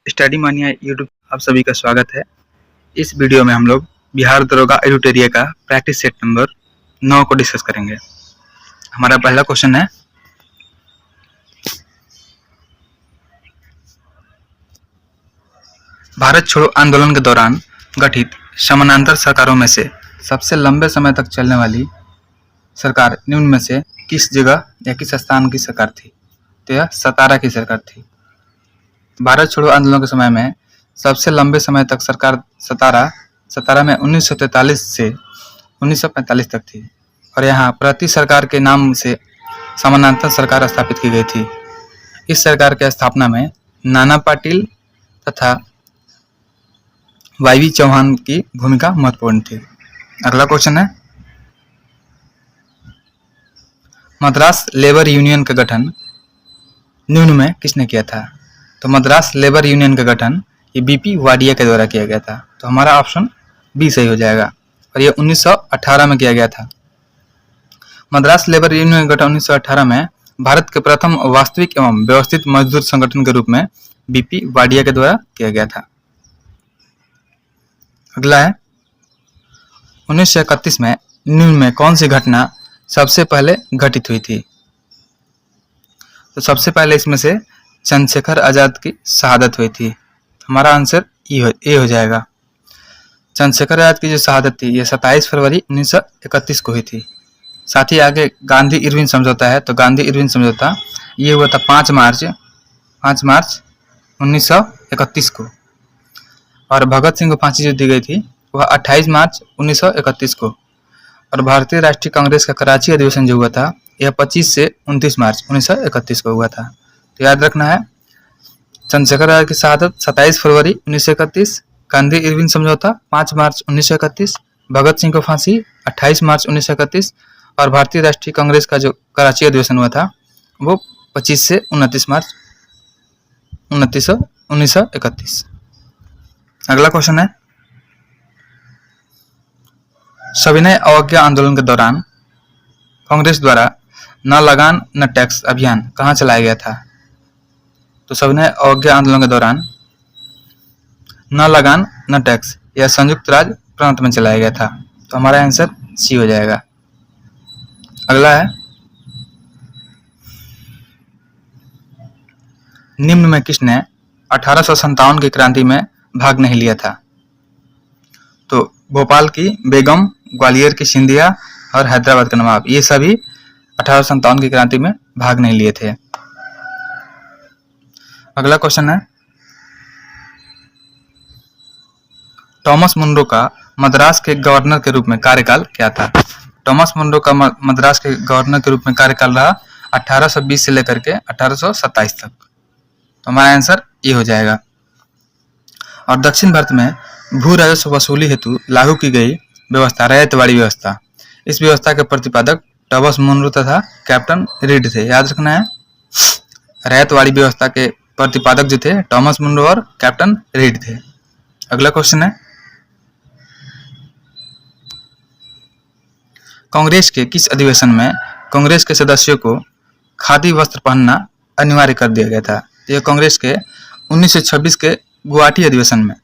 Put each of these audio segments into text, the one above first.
Study मानिया YouTube आप सभी का स्वागत है। इस वीडियो में हम लोग बिहार दरोगा एडुटेरिया का प्रैक्टिस सेट नंबर 9 को डिस्कस करेंगे। हमारा पहला क्वेश्चन है, भारत छोड़ो आंदोलन के दौरान गठित समानांतर सरकारों में से सबसे लंबे समय तक चलने वाली सरकार निम्न में से किस जगह या किस स्थान की सरकार थी? तो यह सतारा की सरकार थी। भारत छोड़ो आंदोलन के समय में सबसे लंबे समय तक सरकार सतारा में 1943 से 1945 तक थी और यहाँ प्रति सरकार के नाम से समानांतर सरकार स्थापित की गई थी। इस सरकार की स्थापना में नाना पाटिल तथा वाईवी चौहान की भूमिका महत्वपूर्ण थी। अगला क्वेश्चन है, मद्रास लेबर यूनियन का गठन निम्न में किसने किया था? तो मद्रास लेबर यूनियन का गठन ये बीपी वाडिया के द्वारा किया गया था। तो हमारा ऑप्शन बी सही हो जाएगा और ये 1918 में किया गया था। मद्रास लेबर यूनियन का गठन 1918 में भारत के प्रथम वास्तविक एवं व्यवस्थित मजदूर संगठन के रूप में बीपी वाडिया के द्वारा किया गया था। अगला है, 1931 में निम्न में कौन सी घटना सबसे पहले घटित हुई थी? तो सबसे पहले इसमें से चंद्रशेखर आजाद की शहादत हुई थी। हमारा आंसर ए हो जाएगा। चंद्रशेखर आजाद की जो शहादत थी ये 27 फरवरी 1931 को हुई थी। साथ ही आगे गांधी इरविन समझौता है, तो गांधी इरविन समझौता ये हुआ था 5 मार्च 1931 को और भगत सिंह को फांसी जो दी गई थी वह 28 मार्च 1931 को और भारतीय राष्ट्रीय कांग्रेस का कराची अधिवेशन जो हुआ था यह 25 से 29 मार्च 1931 को हुआ था। तो याद रखना है, चंद्रशेखर आजाद की शहादत 27 फरवरी 1931, गांधी इरविन समझौता 5 मार्च 1931, भगत सिंह को फांसी 28 मार्च 1931 और भारतीय राष्ट्रीय कांग्रेस का जो कराची अधिवेशन हुआ था वो 25 से 29 मार्च 1931। अगला क्वेश्चन है, सविनय अवज्ञा आंदोलन के दौरान कांग्रेस द्वारा न लगान न टैक्स अभियान कहाँ चलाया गया था? तो सविनय अवज्ञा आंदोलन के दौरान न लगान न टैक्स यह संयुक्त राज्य प्रांत में चलाया गया था। तो हमारा आंसर सी हो जाएगा। अगला है, निम्न में किसने 1857 की क्रांति में भाग नहीं लिया था? तो भोपाल की बेगम, ग्वालियर की सिंधिया और हैदराबाद के नवाब ये सभी 1857 की क्रांति में भाग नहीं लिए थे। अगला क्वेश्चन है, थॉमस मुनरो का मद्रास के गवर्नर के रूप में कार्यकाल क्या था? थॉमस मुनरो का मद्रास के गवर्नर के रूप में कार्यकाल रहा 1820 से लेकर के 1827 तक। तो हमारा आंसर ये हो जाएगा। और दक्षिण भारत में भू राजस्व वसूली हेतु लागू की गई व्यवस्था रैयतवाड़ी व्यवस्था, इस व्यवस्था के प्रतिपादक थॉमस मुनरो तथा कैप्टन रीड थे। याद रखना है, रैयतवाड़ी व्यवस्था के प्रतिपादक जो थे थॉमस मुनरो और कैप्टन रीड थे। अगला क्वेश्चन है, कांग्रेस के किस अधिवेशन में कांग्रेस के सदस्यों को खादी वस्त्र पहनना अनिवार्य कर दिया गया था? तो यह कांग्रेस के 1926 के गुवाहाटी अधिवेशन में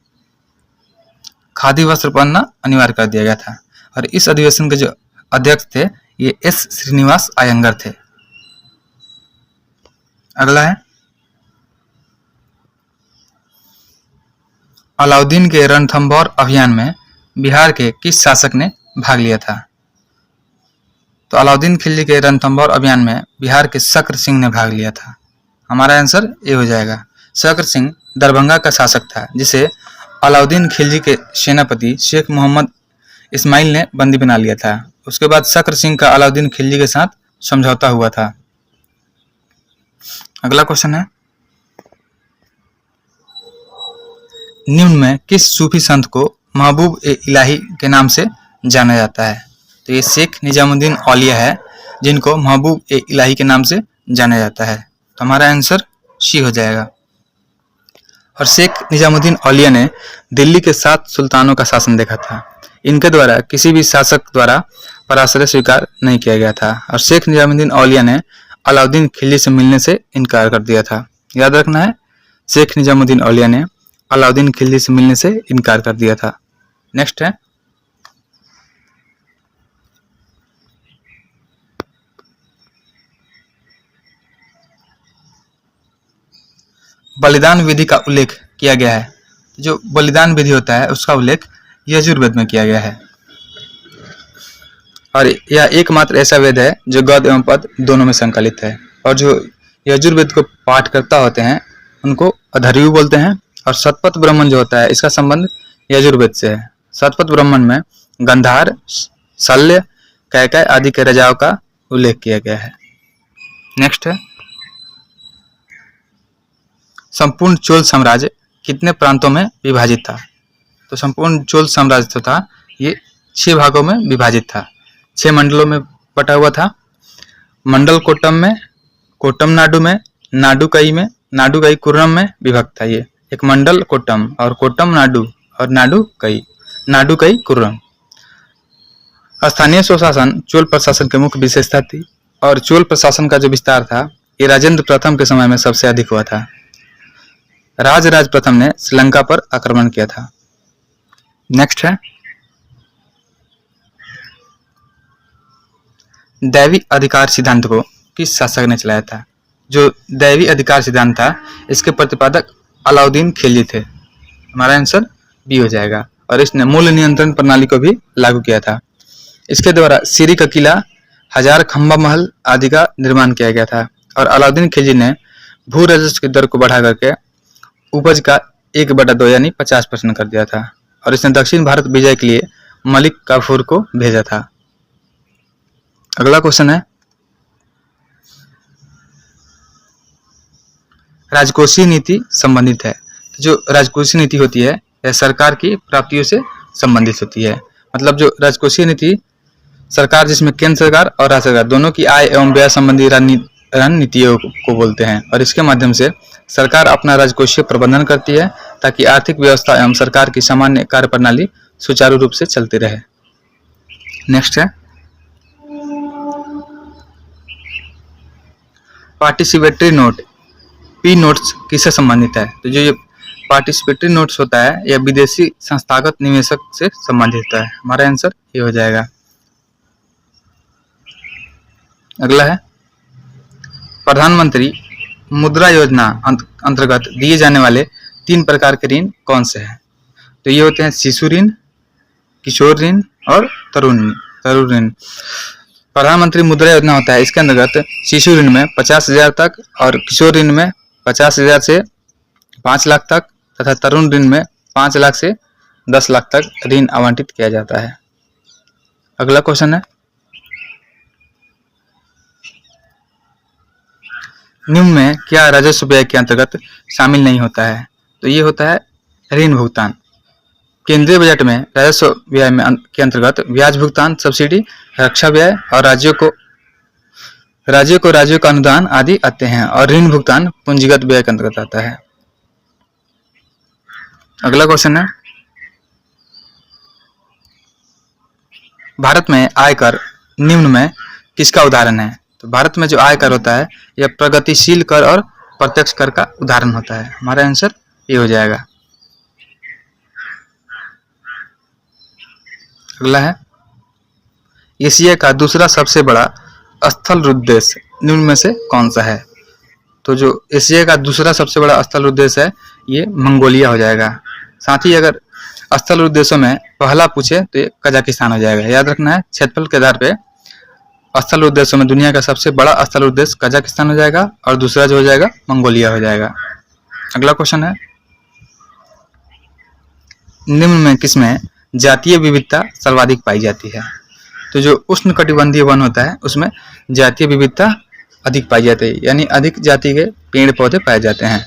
खादी वस्त्र पहनना अनिवार्य कर दिया गया था और इस अधिवेशन के जो अध्यक्ष थे ये एस श्रीनिवास अयंगर थे। अगला है, अलाउद्दीन के रणथंभौर अभियान में बिहार के किस शासक ने भाग लिया था? तो अलाउद्दीन खिलजी के रणथंभौर अभियान में बिहार के शक्र सिंह ने भाग लिया था। हमारा आंसर ए हो जाएगा। शक्र सिंह दरभंगा का शासक था जिसे अलाउद्दीन खिलजी के सेनापति शेख मोहम्मद इस्माइल ने बंदी बना लिया था। उसके बाद शक्र सिंह का अलाउद्दीन खिलजी के साथ समझौता हुआ था। अगला क्वेश्चन है, निम्न में किस सूफी संत को महबूब ए इलाही के नाम से जाना जाता है? तो ये शेख निजामुद्दीन औलिया है जिनको महबूब ए इलाही के नाम से जाना जाता है। तो हमारा आंसर सी हो जाएगा। और शेख निजामुद्दीन औलिया ने दिल्ली के 7 सुल्तानों का शासन देखा था। इनके द्वारा किसी भी शासक द्वारा पराश्रय स्वीकार नहीं किया गया था और शेख निजामुद्दीन औलिया ने अलाउद्दीन खिलजी से मिलने से इनकार कर दिया था। याद रखना है, शेख निजामुद्दीन औलिया ने अलाउद्दीन खिलजी से मिलने से इनकार कर दिया था। नेक्स्ट है बलिदान विधि का उल्लेख किया गया है। जो बलिदान विधि होता है उसका उल्लेख यजुर्वेद में किया गया है और यह एकमात्र ऐसा वेद है जो गद्य एवं पद दोनों में संकलित है। और जो यजुर्वेद को पाठ करता होते हैं उनको अधर्यु बोलते हैं। और शतपथ ब्राह्मण जो होता है इसका संबंध यजुर्वेद से है। शतपथ ब्राह्मण में गंधार, शल्य, कैकेय आदि के राजाओं का उल्लेख किया गया है। नेक्स्ट है संपूर्ण चोल साम्राज्य कितने प्रांतों में विभाजित था। तो संपूर्ण चोल साम्राज्य जो था ये 6 भागों में विभाजित था, 6 मंडलों में बटा हुआ था। मंडल कोट्टम में, कोट्टम नाडु में, नाडुकई में, नाडुकई कुर्रम में विभक्त था। ये एक मंडल कोट्टम और कोट्टम नाडु और नाडुकई कुर्रम। स्थानीय स्वशासन चोल प्रशासन की मुख्य विशेषता थी और चोल प्रशासन का जो विस्तार था ये राजेंद्र प्रथम के समय में सबसे अधिक हुआ था। राजराज प्रथम ने श्रीलंका पर आक्रमण किया था। नेक्स्ट है दैवी अधिकार सिद्धांत को किस शासक ने चलाया था। जो दैवी अधिकार सिद्धांत था इसके प्रतिपादक अलाउद्दीन खिलजी थे। हमारा आंसर बी हो जाएगा। और इसने मूल्य नियंत्रण प्रणाली को भी लागू किया था। इसके द्वारा सीरी का किला, 1000 खंबा महल आदि का निर्माण किया गया था। और अलाउद्दीन खिलजी ने भू राजस्व की दर को बढ़ा करके उपज का 1/2 यानी 50% कर दिया था। और इसने दक्षिण भारत विजय के लिए मलिक काफूर को भेजा था। अगला क्वेश्चन है राजकोषीय नीति संबंधित है। तो जो राजकोषीय नीति होती है यह सरकार की प्राप्तियों से संबंधित होती है। मतलब जो राजकोषीय नीति सरकार, जिसमें केंद्र सरकार और राज्य सरकार दोनों की आय एवं व्यय संबंधी रणनीतियों को बोलते हैं। और इसके माध्यम से सरकार अपना राजकोषीय प्रबंधन करती है ताकि आर्थिक व्यवस्था एवं सरकार की सामान्य कार्य प्रणाली सुचारू रूप से चलती रहे। नेक्स्ट है पार्टिसिपेटरी नोट, पी नोट्स किससे संबंधित है। तो जो ये पार्टिसिपेटरी नोट्स होता है यह विदेशी संस्थागत निवेशक से संबंधित होता है। हमारा आंसर ये हो जाएगा। अगला है प्रधानमंत्री मुद्रा योजना अंतर्गत दिए जाने वाले 3 प्रकार के ऋण कौन से हैं। तो ये होते हैं शिशु ऋण, किशोर ऋण और तरुण ऋण। प्रधानमंत्री मुद्रा योजना होता है इसके अंतर्गत शिशु ऋण में 50,000 तक और किशोर ऋण में 50,000 से 5 लाख तक तथा तरुण ऋण में 5 लाख से 10 लाख तक ऋण आवंटित किया जाता है। अगला क्वेश्चन है निम्न में क्या राजस्व व्यय के अंतर्गत शामिल नहीं होता है। तो ये होता है ऋण भुगतान। केंद्रीय बजट में राजस्व व्यय में के अंतर्गत ब्याज भुगतान, सब्सिडी, रक्षा व्यय और राज्यों का अनुदान आदि आते हैं। और ऋण भुगतान पूंजीगत व्यय के अंतर्गत आता है। अगला क्वेश्चन है भारत में आयकर निम्न में किसका उदाहरण है। तो भारत में जो आयकर होता है यह प्रगतिशील कर और प्रत्यक्ष कर का उदाहरण होता है। हमारा आंसर ये हो जाएगा। अगला है एशिया का दूसरा सबसे बड़ा स्थल उद्देश निम्न में से कौन सा है। तो जो एशिया का दूसरा सबसे बड़ा स्थल उद्देश है ये मंगोलिया हो जाएगा। साथ ही अगर स्थल उद्देश्यों में पहला पूछे तो ये कजाकिस्तान हो जाएगा। याद रखना है क्षेत्रफल के आधार पे स्थल उद्देश्यों में दुनिया का सबसे बड़ा स्थल उद्देश्य कजाकिस्तान हो जाएगा और दूसरा जो हो जाएगा मंगोलिया हो जाएगा। अगला क्वेश्चन है निम्न में किसमें जातीय विविधता सर्वाधिक पाई जाती है। तो जो उष्णकटिबंधीय वन होता है उसमें जातीय विविधता अधिक पाई जाती है, यानी अधिक जाति के पेड़ पौधे पाए जाते हैं।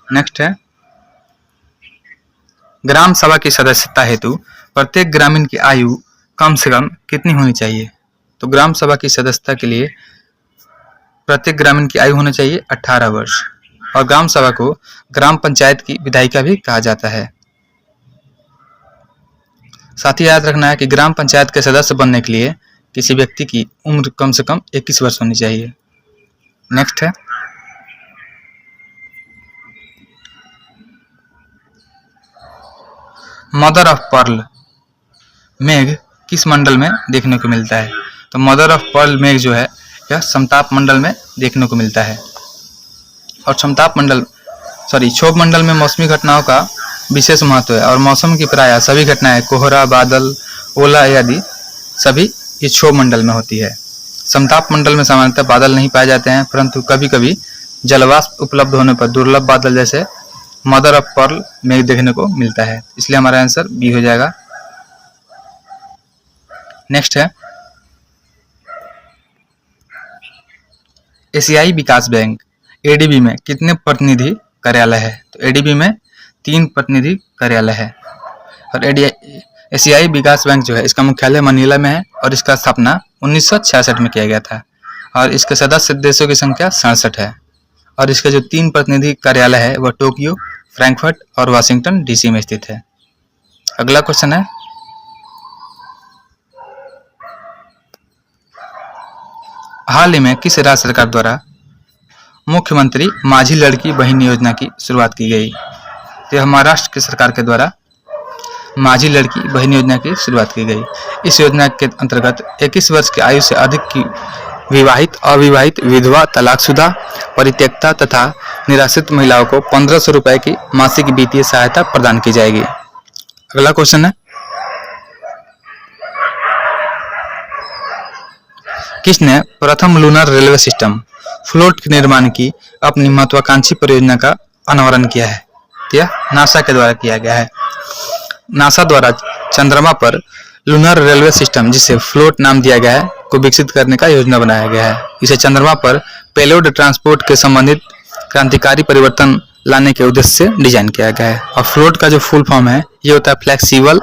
नेक्स्ट है ग्राम सभा की सदस्यता हेतु प्रत्येक ग्रामीण की आयु कम से कम कितनी होनी चाहिए। तो ग्राम सभा की सदस्यता के लिए प्रत्येक ग्रामीण की आयु होनी चाहिए 18 वर्ष। और ग्राम सभा को ग्राम पंचायत की विधायिका भी कहा जाता है। साथ ही याद रखना है कि ग्राम पंचायत के सदस्य बनने के लिए किसी व्यक्ति की उम्र कम से कम 21 वर्ष होनी चाहिए। नेक्स्ट है मदर ऑफ पर्ल मेघ किस मंडल में देखने को मिलता है? तो मदर ऑफ पर्ल मेघ जो है यह समताप मंडल में देखने को मिलता है। और क्षोभ मंडल में मौसमी घटनाओं का विशेष महत्व है और मौसम की प्रायः सभी घटनाएं कोहरा, बादल, ओला आदि सभी ये क्षोभ मंडल में होती है। समताप मंडल में सामान्यतः बादल नहीं पाए जाते हैं, परंतु कभी कभी जलवाष्प उपलब्ध होने पर दुर्लभ बादल जैसे मदर ऑफ पर्ल मेघ देखने को मिलता है। इसलिए हमारा आंसर बी हो जाएगा। नेक्स्ट है एशियाई विकास बैंक एडीबी में कितने प्रतिनिधि कार्यालय है? तो एडीबी में 3 प्रतिनिधि कार्यालय है। और एशियाई विकास बैंक जो है इसका मुख्यालय मनीला में है और इसका स्थापना 1966 में किया गया था और इसके सदस्य देशों की संख्या 67 है। और इसके जो 3 प्रतिनिधि कार्यालय है वह टोक्यो, फ्रैंकफर्ट और वाशिंगटन डीसी में स्थित है। अगला क्वेश्चन है हाल ही में किस राज्य सरकार द्वारा मुख्यमंत्री माझी लड़की बहन योजना की शुरुआत की गई? तो यह महाराष्ट्र की सरकार के द्वारा माझी लड़की बहन योजना की शुरुआत की गई। इस योजना के अंतर्गत 21 वर्ष की आयु से अधिक की विवाहित, अविवाहित, विधवा, तलाकशुदा, परित्यक्ता तथा निराश्रित महिलाओं को 1500 रुपए की मासिक वित्तीय सहायता प्रदान की जाएगी। अगला क्वेश्चन है किसने प्रथम लूनर रेलवे सिस्टम फ्लोट के निर्माण की अपनी महत्वाकांक्षी परियोजना का अनावरण किया है? यह नासा के द्वारा किया गया है। नासा द्वारा चंद्रमा पर लूनर रेलवे सिस्टम, जिसे फ्लोट नाम दिया गया है, को विकसित करने का योजना बनाया गया है। इसे चंद्रमा पर पेलोड ट्रांसपोर्ट के संबंधित क्रांतिकारी परिवर्तन लाने के उद्देश्य से डिजाइन किया गया है। और फ्लोट का जो फुल फॉर्म है ये होता है flexible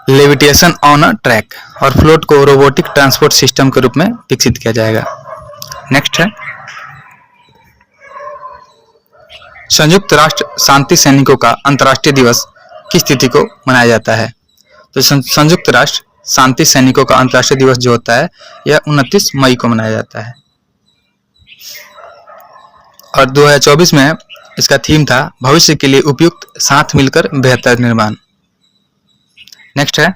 levitation on a track. और फ्लोट को रोबोटिक ट्रांसपोर्ट सिस्टम के रूप में विकसित किया जाएगा। नेक्स्ट है संयुक्त राष्ट्र शांति सैनिकों का अंतर्राष्ट्रीय दिवस किस तिथि को मनाया जाता है? तो संयुक्त राष्ट्र शांति सैनिकों का अंतर्राष्ट्रीय दिवस जो होता है यह 29 मई को मनाया जाता है। और 2024 में इसका थीम था भविष्य के लिए उपयुक्त, साथ मिलकर बेहतर निर्माण। नेक्स्ट है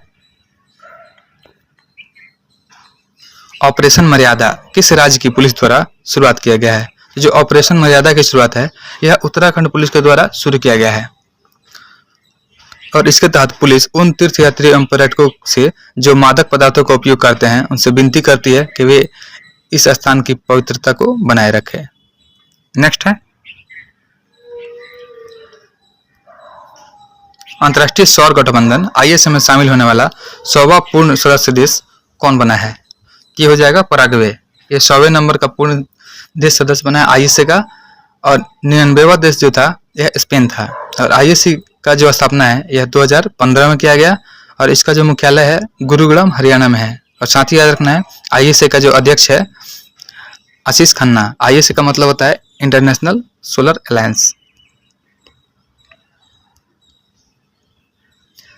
ऑपरेशन मर्यादा किस राज्य की पुलिस द्वारा शुरुआत किया गया है? जो ऑपरेशन मर्यादा की शुरुआत है यह उत्तराखंड पुलिस के द्वारा शुरू किया गया है। और इसके तहत पुलिस उन तीर्थयात्री एवं पर्यटकों से जो मादक पदार्थों का उपयोग करते हैं उनसे विनती करती है कि वे इस स्थान की पवित्रता को बनाए रखें। नेक्स्ट है अंतर्राष्ट्रीय सौर गठबंधन आईएसए में शामिल होने वाला 100वां पूर्ण सदस्य देश कौन बना है? ये हो जाएगा पराग्वे। ये 100वें नंबर का पूर्ण देश सदस्य बना है आईएसए का। और 99वां देश जो था यह स्पेन था। और आईएसए का जो स्थापना है यह 2015 में किया गया और इसका जो मुख्यालय है गुरुग्राम हरियाणा में है। और साथ ही याद रखना है आईएसए का जो अध्यक्ष है आशीष खन्ना। आईएसए का मतलब होता है इंटरनेशनल सोलर अलायंस।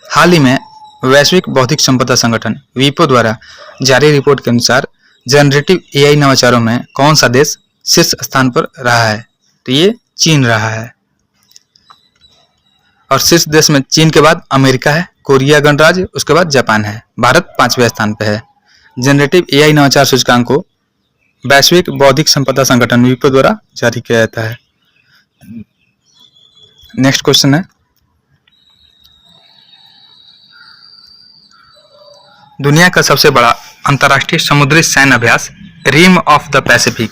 हाल ही में वैश्विक बौद्धिक संपदा संगठन वीपो द्वारा जारी रिपोर्ट के अनुसार जनरेटिव एआई नवाचारों में कौन सा देश शीर्ष स्थान पर रहा है? तो ये चीन रहा है। और शीर्ष देश में चीन के बाद अमेरिका है, कोरिया गणराज्य, उसके बाद जापान है। भारत 5वें स्थान पर है। जनरेटिव एआई नवाचार सूचकांक को वैश्विक बौद्धिक संपदा संगठन वीपो द्वारा जारी किया जाता है। नेक्स्ट क्वेश्चन है दुनिया का सबसे बड़ा अंतर्राष्ट्रीय समुद्री सैन्य अभ्यास रिम ऑफ द पैसिफिक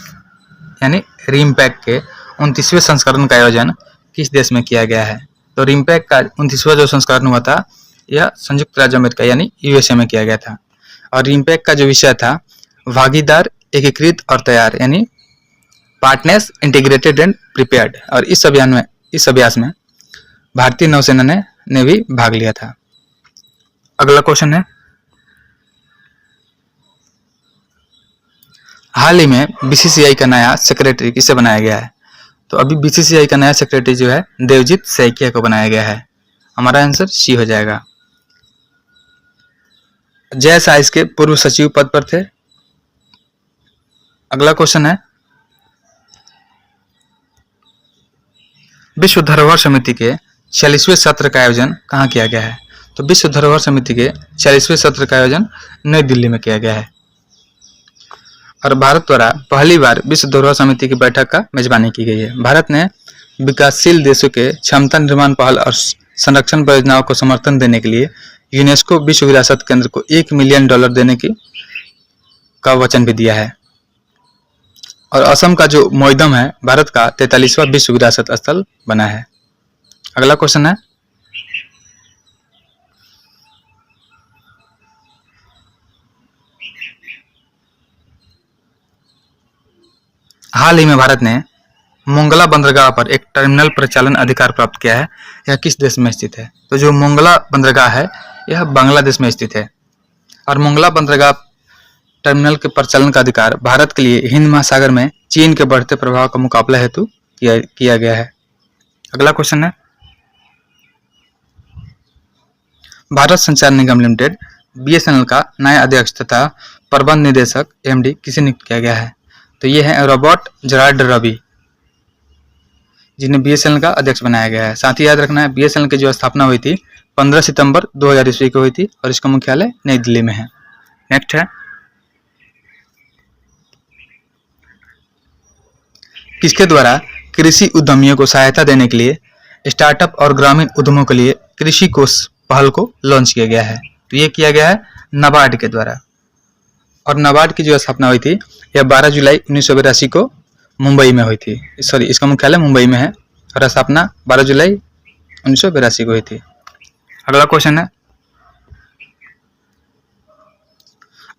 यानी रिमपैक के 29वें संस्करण का आयोजन किस देश में किया गया है? तो रिमपैक का 29वां जो संस्करण हुआ था यह संयुक्त राज्य अमेरिका यानी यूएसए में किया गया था। और रिमपैक का जो विषय था भागीदार, एकीकृत और तैयार यानी पार्टनर्स, इंटीग्रेटेड एंड प्रिपेयर्ड। और इस अभ्यास में भारतीय नौसेना ने भी भाग लिया था। अगला क्वेश्चन है हाल ही में बीसीसीआई का नया सेक्रेटरी किसे बनाया गया है? तो अभी बीसीसीआई का नया सेक्रेटरी जो है देवजीत सैकिया को बनाया गया है। हमारा आंसर सी हो जाएगा। जय साइज के पूर्व सचिव पद पर थे। अगला क्वेश्चन है विश्व धरोहर समिति के 46वें सत्र का आयोजन कहाँ किया गया है? तो विश्व धरोहर समिति के 46वें सत्र का आयोजन नई दिल्ली में किया गया है। और भारत द्वारा पहली बार विश्व धरोहर समिति की बैठक का मेजबानी की गई है। भारत ने विकासशील देशों के क्षमता निर्माण पहल और संरक्षण परियोजनाओं को समर्थन देने के लिए यूनेस्को विश्व विरासत केंद्र को $1 मिलियन देने का वचन भी दिया है। और असम का जो मोइदम है भारत का 43वां विश्व विरासत स्थल बना है। अगला क्वेश्चन है, हाल ही में भारत ने मोंगला बंदरगाह पर एक टर्मिनल परिचालन अधिकार प्राप्त किया है। यह किस देश में स्थित है? तो जो मोंगला बंदरगाह है यह बांग्लादेश में स्थित है। और मोंगला बंदरगाह टर्मिनल के परिचालन का अधिकार भारत के लिए हिंद महासागर में चीन के बढ़ते प्रभाव का मुकाबला हेतु किया गया है। अगला क्वेश्चन है, भारत संचार निगम लिमिटेड BSNL का नया अध्यक्ष तथा प्रबंध निदेशक MD किसे नियुक्त किया गया है? तो ये है रॉबर्ट जेरार्ड रवि, जिन्हें BSNL का अध्यक्ष बनाया गया है। साथ ही याद रखना है BSNL की जो स्थापना हुई थी 15 सितंबर 2000 ईस्वी को हुई थी और इसका मुख्यालय नई दिल्ली में है। नेक्स्ट है, किसके द्वारा कृषि उद्यमियों को सहायता देने के लिए स्टार्टअप और ग्रामीण उद्यमों के लिए कृषि कोष पहल को लॉन्च किया गया है? तो ये किया गया है नाबार्ड के द्वारा। और नाबार्ड की जो स्थापना हुई थी यह 12 जुलाई 1982 को मुंबई में हुई थी। सॉरी, इसका मुख्यालय मुंबई में है और स्थापना 12 जुलाई 1982 को हुई थी। अगला क्वेश्चन है,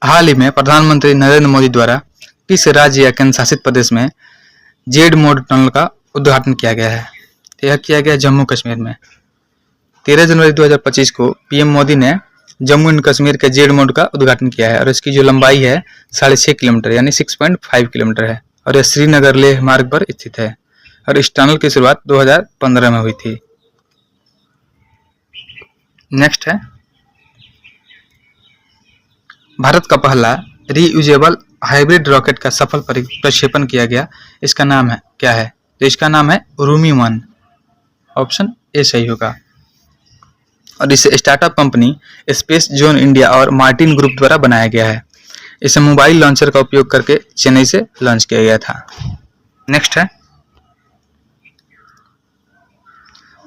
हाल ही में प्रधानमंत्री नरेंद्र मोदी द्वारा किस राज्य या केंद्र शासित प्रदेश में जेड मोड टनल का उद्घाटन किया गया है? तो यह किया गया जम्मू कश्मीर में। 13 जनवरी 2025 को PM मोदी ने जम्मू एंड कश्मीर के जेड मोड का उद्घाटन किया है और इसकी जो लंबाई है 6.5 किलोमीटर यानी 6.5 किलोमीटर है और यह श्रीनगर लेह मार्ग पर स्थित है और इस टनल की शुरुआत 2015 में हुई थी। नेक्स्ट है, भारत का पहला रीयूजेबल हाइब्रिड रॉकेट का सफल प्रक्षेपण किया गया, इसका नाम है क्या है? तो इसका नाम है रूमी 1। ऑप्शन ए सही होगा। और इसे startup company space zone India और मार्टिन ग्रुप द्वारा बनाया गया है। इसे मोबाइल लॉन्चर का उपयोग करके चेन्नई से लॉन्च किया गया था। नेक्स्ट है,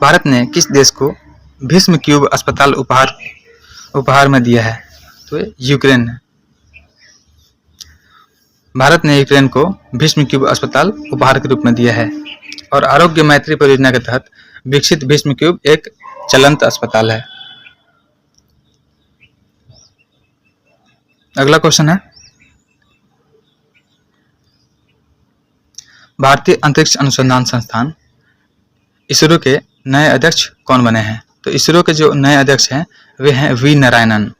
भारत ने किस देश को भीष्म क्यूब अस्पताल उपहार में दिया है? तो यूक्रेन है। भारत ने यूक्रेन को भीष्म क्यूब अस्पताल उपहार के रूप में दिया है और आरोग्य मैत्री परियोजना के तहत विकसित भीष्म क्यूब एक चलंत अस्पताल है। अगला क्वेश्चन है, भारतीय अंतरिक्ष अनुसंधान संस्थान इसरो के नए अध्यक्ष कौन बने हैं? तो इसरो के जो नए अध्यक्ष हैं वे हैं वी नारायणन।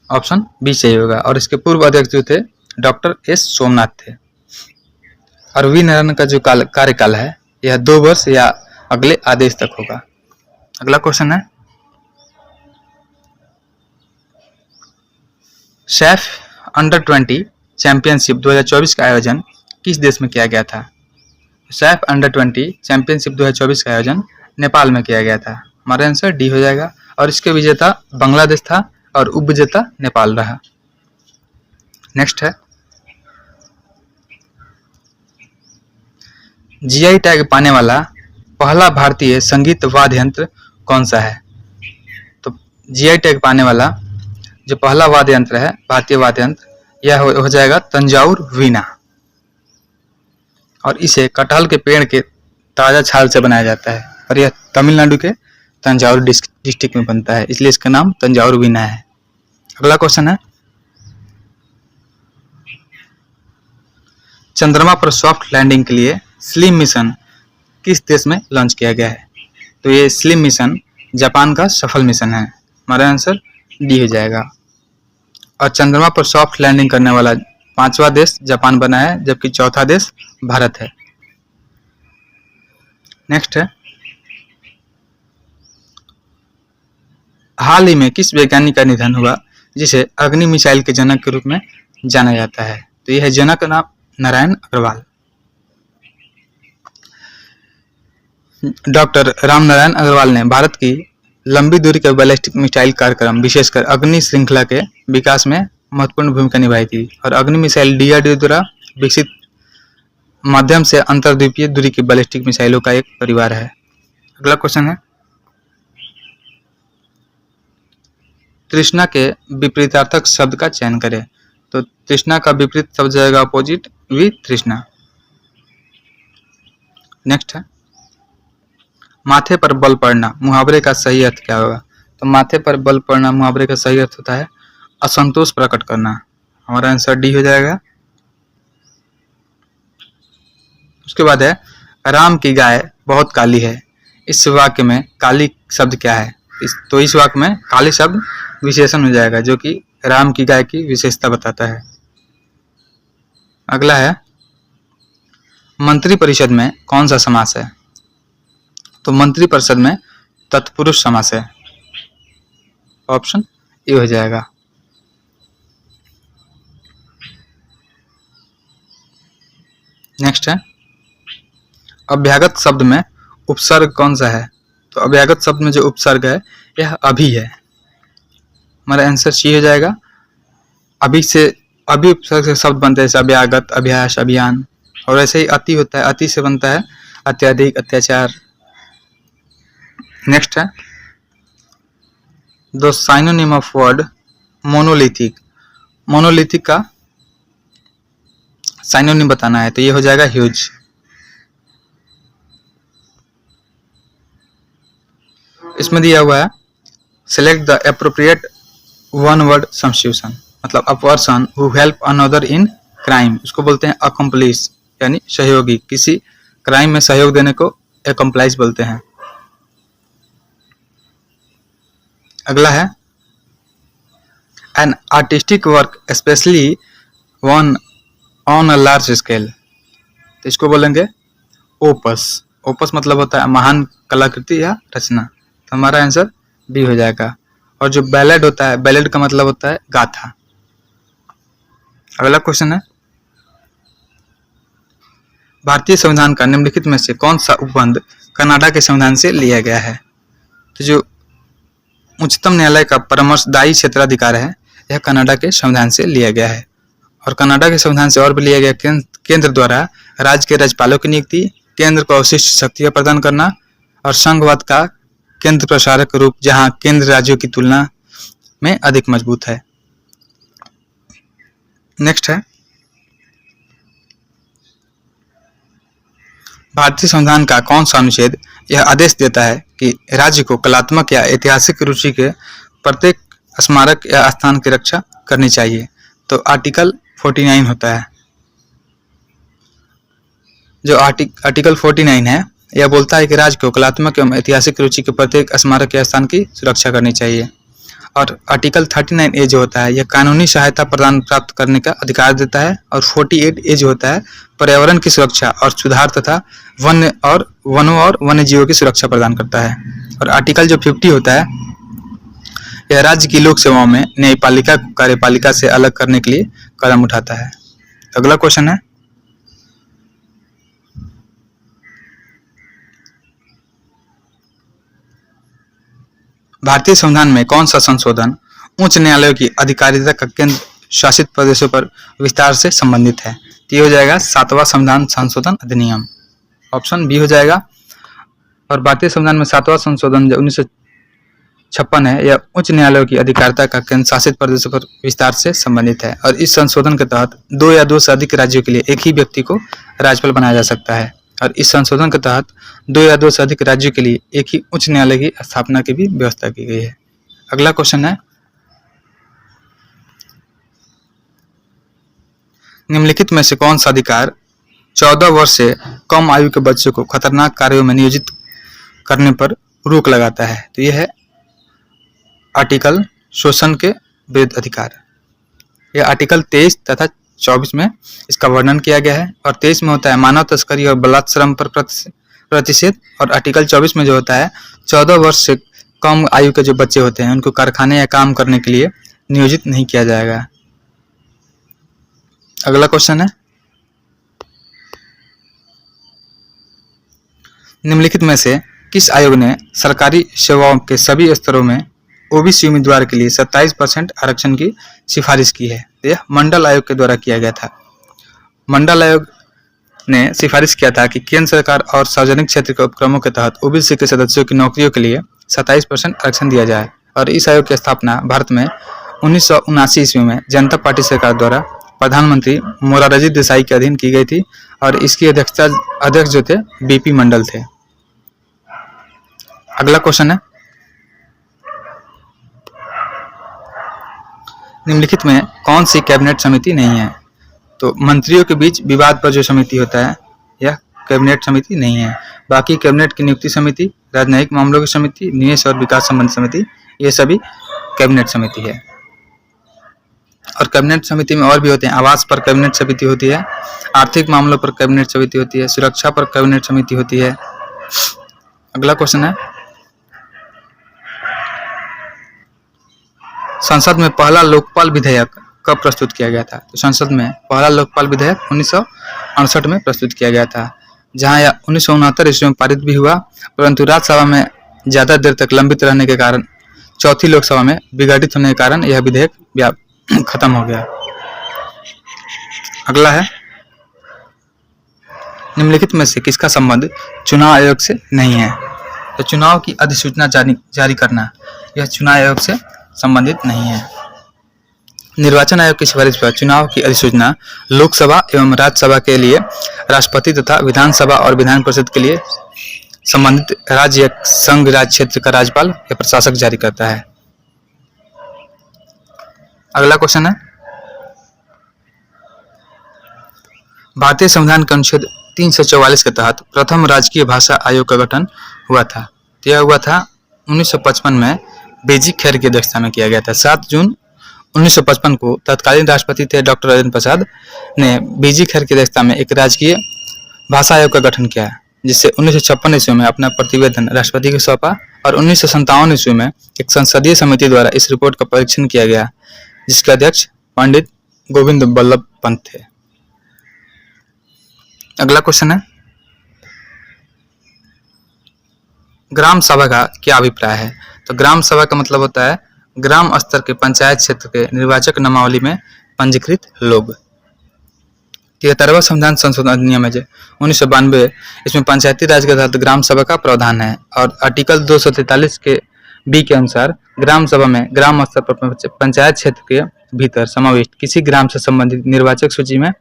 ऑप्शन बी सही होगा। और इसके पूर्व अध्यक्ष जो थे डॉक्टर एस सोमनाथ थे। और वी नारायणन का जो कार्यकाल है यह 2 वर्ष या अगले आदेश तक होगा। अगला क्वेश्चन है, सैफ अंडर 20 चैंपियनशिप 2024 का आयोजन किस देश में किया गया था? सैफ अंडर 20 चैंपियनशिप 2024 का आयोजन नेपाल में किया गया था। हमारा आंसर डी हो जाएगा। और इसके विजेता बांग्लादेश था और उप विजेता नेपाल रहा। नेक्स्ट है, GI टैग पाने वाला पहला भारतीय संगीत वाद्य यंत्र कौन सा है? तो GI टैग पाने वाला जो पहला वाद्य यंत्र है, भारतीय वाद्य यंत्र, यह हो जाएगा तंजाउर वीणा। और इसे कटहल के पेड़ के ताजा छाल से बनाया जाता है और यह तमिलनाडु के तंजाउर डिस्ट्रिक्ट में बनता है, इसलिए इसका नाम तंजाउर वीणा है। अगला क्वेश्चन है, चंद्रमा पर सॉफ्ट लैंडिंग के लिए स्लिम मिशन किस देश में लॉन्च किया गया है? तो ये स्लिम मिशन जापान का सफल मिशन है। हमारा आंसर डी हो जाएगा। और चंद्रमा पर सॉफ्ट लैंडिंग करने वाला 5वां देश जापान बना है, जबकि चौथा देश भारत है। नेक्स्ट है, हाल ही में किस वैज्ञानिक का निधन हुआ जिसे अग्नि मिसाइल के जनक के रूप में जाना जाता है? तो यह है जनक नाम नारायण अग्रवाल। डॉक्टर रामनारायण अग्रवाल ने भारत की लंबी दूरी के बैलिस्टिक मिसाइल कार्यक्रम विशेषकर अग्नि श्रृंखला के विकास में महत्वपूर्ण भूमिका निभाई थी और अग्नि मिसाइल डीआरडीओ द्वारा विकसित माध्यम से अंतर्द्वीपीय दूरी की बैलिस्टिक मिसाइलों का एक परिवार है। अगला क्वेश्चन है, तृष्णा के विपरीतार्थक शब्द का चयन करें। तो तृष्णा का विपरीत शब्द जाएगा अपोजिट वितृष्णा। नेक्स्ट है, माथे पर बल पड़ना मुहावरे का सही अर्थ क्या होगा। तो माथे पर बल पड़ना मुहावरे का सही अर्थ होता है असंतोष प्रकट करना। हमारा आंसर डी हो जाएगा। उसके बाद है, राम की गाय बहुत काली है। इस वाक्य में काली शब्द क्या है। तो इस वाक्य में काली शब्द विशेषण हो जाएगा जो कि राम की गाय की विशेषता बताता है। अगला है, मंत्री परिषद में कौन सा समास है। तो मंत्री परिषद में तत्पुरुष समास है। ऑप्शन ए हो जाएगा। नेक्स्ट है, अभ्यागत शब्द में उपसर्ग कौन सा है। तो अभ्यागत शब्द में जो उपसर्ग है यह अभी है। हमारा आंसर सी हो जाएगा। अभी उपसर्ग से शब्द बनते हैं जैसे अभ्यागत, अभ्यास, अभियान। और ऐसे ही अति होता है, अति से बनता है अत्यधिक, अत्याचार। नेक्स्ट है, the synonym of word monolithic. Monolithic का साइनोनिम बताना है तो ये हो जाएगा ह्यूज। इसमें दिया हुआ है, select the appropriate one word substitution, मतलब a person who help another in crime, उसको बोलते हैं अकम्प्लिस यानी सहयोगी। किसी क्राइम में सहयोग देने को अकम्प्लाइज बोलते हैं। अगला है, an artistic work specially one on a large scale. तो इसको बोलेंगे ओपस। ओपस मतलब होता है महान कलाकृति या रचना। तो हमारा आंसर बी हो जाएगा। और जो बैलेड होता है, बैलेड का मतलब होता है गाथा। अगला क्वेश्चन है, भारतीय संविधान का निम्नलिखित में से कौन सा उपबंध कनाडा के संविधान से लिया गया है। तो जो उच्चतम न्यायालय का परामर्शदायी क्षेत्राधिकार है यह कनाडा के संविधान से लिया गया है। और कनाडा के संविधान से और भी लिया गया केंद्र द्वारा राज्य के राज्यपालों की नियुक्ति, केंद्र को अवशिष्ट शक्तियां प्रदान करना और संघवाद का केंद्र प्रसारक रूप जहां केंद्र राज्यों की तुलना में अधिक मजबूत है। नेक्स्ट है, भारतीय संविधान का कौन सा अनुच्छेद यह आदेश देता है कि राज्य को कलात्मक या ऐतिहासिक रुचि के प्रत्येक स्मारक या स्थान की रक्षा करनी चाहिए। तो आर्टिकल 49 होता है। जो आर्टिकल 49 है यह बोलता है कि राज्य को कलात्मक एवं ऐतिहासिक रुचि के प्रत्येक स्मारक या स्थान की सुरक्षा करनी चाहिए। और आर्टिकल 39A जो होता है यह कानूनी सहायता प्रदान प्राप्त करने का अधिकार देता है। और 48A जो होता है पर्यावरण की सुरक्षा और सुधार तथा वनों और वन्य जीवों की सुरक्षा प्रदान करता है। और आर्टिकल जो 50 होता है यह राज्य की लोक सेवाओं में न्यायपालिका को कार्यपालिका से अलग करने के लिए कदम उठाता है। अगला क्वेश्चन है, भारतीय संविधान में कौन सा संशोधन उच्च न्यायालयों की अधिकारिता का केंद्र शासित प्रदेशों पर विस्तार से संबंधित है। तो ये हो जाएगा 7वां संविधान संशोधन अधिनियम। ऑप्शन बी हो जाएगा। और भारतीय संविधान में 7वां संशोधन जो 1956 है यह उच्च न्यायालयों की अधिकारिता का केंद्र शासित प्रदेशों पर विस्तार से संबंधित है। और इस संशोधन के तहत 2 या 2 से अधिक राज्यों के लिए एक ही व्यक्ति को राज्यपाल बनाया जा सकता है। और इस संशोधन के तहत 2 या 2 से अधिक राज्यों के लिए एक ही उच्च न्यायालय की स्थापना की भी व्यवस्था की गई है। अगला क्वेश्चन है, निम्नलिखित में से कौन सा अधिकार 14 वर्ष से कम आयु के बच्चों को खतरनाक कार्यों में नियोजित करने पर रोक लगाता है। तो यह है आर्टिकल शोषण के विरुद्ध अधिकार। यह आर्टिकल 23 तथा 24 में इसका वर्णन किया गया है। और 23 में होता है मानव तस्करी और बलात्श्रम पर प्रतिषेध। और आर्टिकल 24 में जो होता है 14 वर्ष से कम आयु के जो बच्चे होते हैं उनको कारखाने या काम करने के लिए नियोजित नहीं किया जाएगा। अगला क्वेश्चन है, निम्नलिखित में से किस आयोग ने सरकारी सेवाओं के सभी स्तरों में ओबीसी उम्मीदवार के लिए 27% आरक्षण की सिफारिश की है? यह मंडल आयोग के द्वारा किया गया था। मंडल आयोग ने सिफारिश किया था कि केंद्र सरकार और सार्वजनिक क्षेत्र के उपक्रमों के तहत ओबीसी के सदस्यों की नौकरियों के लिए 27% आरक्षण दिया जाए और इस आयोग की स्थापना भारत में 1979 ईस्वी में जनता पार्टी सरकार द्वारा प्रधानमंत्री मोरारजी देसाई के अधीन की गई थी और इसकी अध्यक्ष जो थे बीपी मंडल थे। अगला क्वेश्चन है, निम्नलिखित में कौन सी कैबिनेट समिति नहीं है? तो मंत्रियों के बीच विवाद पर जो समिति होता है यह कैबिनेट समिति नहीं है। बाकी कैबिनेट की नियुक्ति समिति, राजनयिक मामलों की समिति, निवेश और विकास संबंधी समिति, ये सभी कैबिनेट समिति है। और कैबिनेट समिति में और भी होते हैं। आवास पर कैबिनेट समिति होती है, आर्थिक मामलों पर कैबिनेट समिति होती है, सुरक्षा पर कैबिनेट समिति होती है। अगला क्वेश्चन है, संसद में पहला लोकपाल विधेयक कब प्रस्तुत किया गया था? तो संसद में पहला लोकपाल विधेयक 1968 में प्रस्तुत किया गया था, जहां यह 1969 ईस्वी में पारित भी हुआ, परंतु राज्यसभा में ज्यादा देर तक लंबित रहने के कारण चौथी लोकसभा में विघटित होने के कारण यह विधेयक खत्म हो गया। अगला है, निम्नलिखित में से किसका संबंध चुनाव आयोग से नहीं है? तो चुनाव की अधिसूचना जारी करना यह चुनाव आयोग से संबंधित नहीं है। निर्वाचन आयोग की सिफारिश पर चुनाव की अधिसूचना लोकसभा एवं राज्यसभा के लिए राष्ट्रपति तथा विधानसभा और विधान परिषद के लिए संबंधित राज्य या संघ राज्य क्षेत्र का राज्यपाल या प्रशासक जारी करता है। अगला क्वेश्चन है, भारतीय संविधान के अनुच्छेद 344 के तहत प्रथम राजकीय भाषा आयोग का गठन हुआ था। यह हुआ था 1955 में बेजी खैर की अध्यक्षता में किया गया था। 7 जून 1955 को तत्कालीन राष्ट्रपति थे डॉक्टर राजेंद्र प्रसाद ने बेजी खैर की अध्यक्षता में एक राजकीय भाषा आयोग का गठन किया, जिससे 1956 ईस्वी में अपना प्रतिवेदन राष्ट्रपति को सौंपा और 1957 ईस्वी में एक संसदीय समिति द्वारा इस रिपोर्ट का परीक्षण किया गया, जिसके अध्यक्ष पंडित गोविंद बल्लभ पंत थे। अगला क्वेश्चन है, ग्राम सभा का क्या अभिप्राय है? तो ग्राम सभा का मतलब होता है ग्राम स्तर के पंचायत क्षेत्र के निर्वाचक नामावली में पंजीकृत लोग। 73वां संविधान संशोधन अधिनियम है 1992, इसमें पंचायती राज के तहत ग्राम सभा का प्रावधान है और आर्टिकल 243 के बी के अनुसार ग्राम सभा में ग्राम स्तर पर पंचायत क्षेत्र के भीतर समाविष्ट किसी ग्राम से संबंधित निर्वाचक सूची में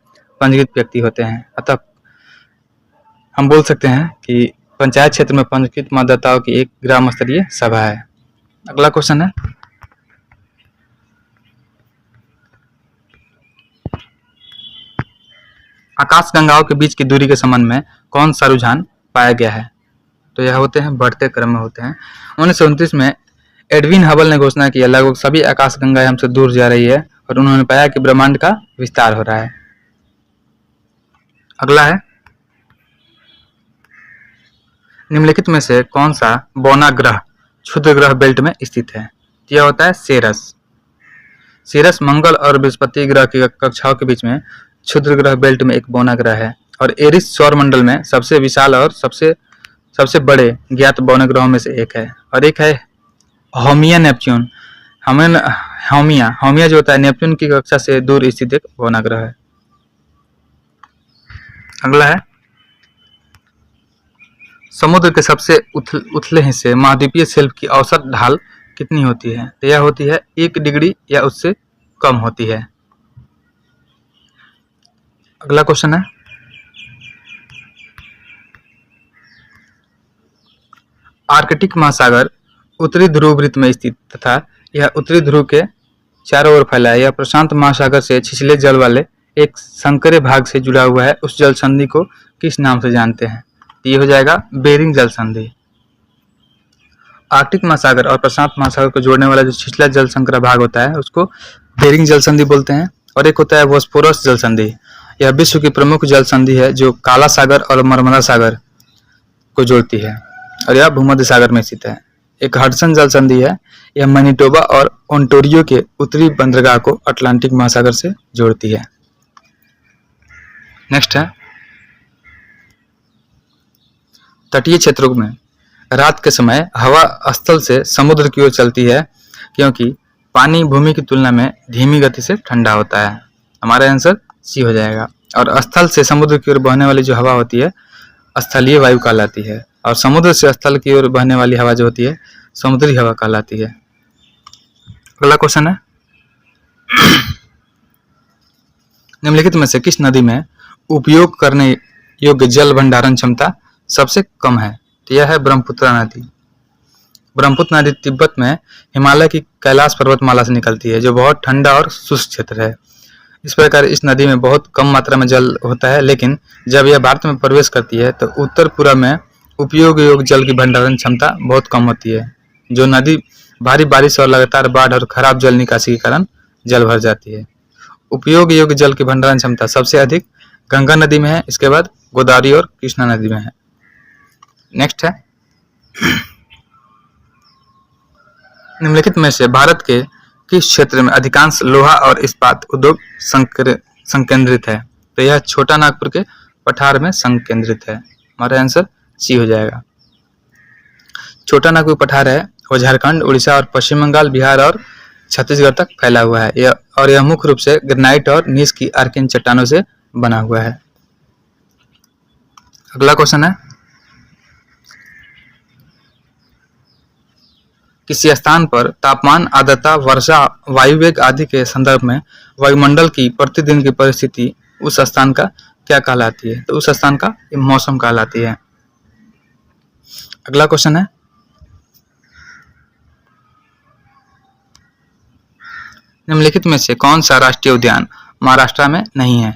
पंजीकृत व्यक्ति होते हैं। अतः हम बोल सकते हैं कि पंचायत क्षेत्र में पंजीकृत मतदाताओं की एक ग्राम स्तरीय सभा है। अगला क्वेश्चन है, आकाशगंगाओं के बीच की दूरी के संबंध में कौन सा रुझान पाया गया है? तो यह होते हैं बढ़ते क्रम में होते हैं। 1929 में एडविन हबल ने घोषणा की लगभग सभी आकाशगंगाएं हमसे दूर जा रही है और उन्होंने पाया कि ब्रह्मांड का विस्तार हो रहा है। अगला है, निम्नलिखित में से कौन सा बौना ग्रह क्षुद्र ग्रह बेल्ट में स्थित है? यह होता है सेरस। सेरस मंगल और बृहस्पति ग्रह की कक्षाओं के बीच में क्षुद्र ग्रह बेल्ट में एक बौना ग्रह है और एरिस सौर मंडल में सबसे विशाल और सबसे बड़े ज्ञात बौने ग्रहों में से एक है। और एक है होमिया नेपच्यून। होमिया जो होता है नेपच्यून की कक्षा से दूर स्थित एक बौना ग्रह है। अगला है, समुद्र के सबसे उथले हिस्से महाद्वीपीय शेल्फ की औसत ढाल कितनी होती है? तो यह होती है 1 डिग्री या उससे कम होती है। अगला क्वेश्चन है, आर्कटिक महासागर उत्तरी ध्रुव वृत्त में स्थित तथा यह उत्तरी ध्रुव के चारों ओर फैला है। यह प्रशांत महासागर से छिछले जल वाले एक संकरे भाग से जुड़ा हुआ है। उस जल संधि को किस नाम से जानते हैं? ये हो जाएगा बेरिंग जल संधि। आर्कटिक महासागर और प्रशांत महासागर को जोड़ने वाला जो छिछला जल संकरा भाग होता है उसको बेरिंग जल संधि बोलते हैं। और एक होता है बोस्फोरस जल संधि। यह विश्व की प्रमुख जल संधि है जो काला सागर और नर्मदा सागर को जोड़ती है और यह भूमध्य सागर में स्थित है। एक हडसन जल संधि है, यह मैनिटोबा और ओंटारियो के उत्तरी बंदरगाह को अटलांटिक महासागर से जोड़ती है। नेक्स्ट है, तटीय क्षेत्रों में रात के समय हवा स्थल से समुद्र की ओर चलती है क्योंकि पानी भूमि की तुलना में धीमी गति से ठंडा होता है। हमारा आंसर सी हो जाएगा। और स्थल से समुद्र की ओर बहने वाली जो हवा होती है स्थलीय वायु कहलाती है, और समुद्र से स्थल की ओर बहने वाली हवा जो होती है समुद्री हवा कहलाती है। अगला क्वेश्चन है, निम्नलिखित में से किस नदी में उपयोग करने योग्य जल भंडारण क्षमता सबसे कम है? तो यह है ब्रह्मपुत्र नदी। ब्रह्मपुत्र नदी तिब्बत में हिमालय की कैलाश पर्वतमाला से निकलती है, जो बहुत ठंडा और शुष्क क्षेत्र है। इस प्रकार इस नदी में बहुत कम मात्रा में जल होता है, लेकिन जब यह भारत में प्रवेश करती है तो उत्तर पूर्व में उपयोग योग्य जल की भंडारण क्षमता बहुत कम होती है। जो नदी भारी बारिश और लगातार बाढ़ और खराब जल निकासी के कारण जल भर जाती है। उपयोग योग्य जल की भंडारण क्षमता सबसे अधिक गंगा नदी में है, इसके बाद गोदावरी और कृष्णा नदी में है। नेक्स्ट है, निम्नलिखित में से भारत के किस क्षेत्र में अधिकांश लोहा और इस्पात उद्योग संकेंद्रित है? तो यह छोटा नागपुर के पठार में संकेंद्रित है। हमारा आंसर सी हो जाएगा। छोटा नागपुर पठार है वो झारखंड, उड़ीसा और पश्चिम बंगाल, बिहार और छत्तीसगढ़ तक फैला हुआ है। यह मुख्य रूप से ग्रेनाइट और नीस की आर्किन चट्टानों से बना हुआ है। अगला क्वेश्चन है, किसी स्थान पर तापमान, आर्द्रता, वर्षा, वायु वेग आदि के संदर्भ में वायुमंडल की प्रतिदिन की परिस्थिति उस स्थान का क्या कहलाती है? तो उस स्थान का मौसम कहलाती है। अगला क्वेश्चन है, निम्नलिखित में से कौन सा राष्ट्रीय उद्यान महाराष्ट्र में नहीं है?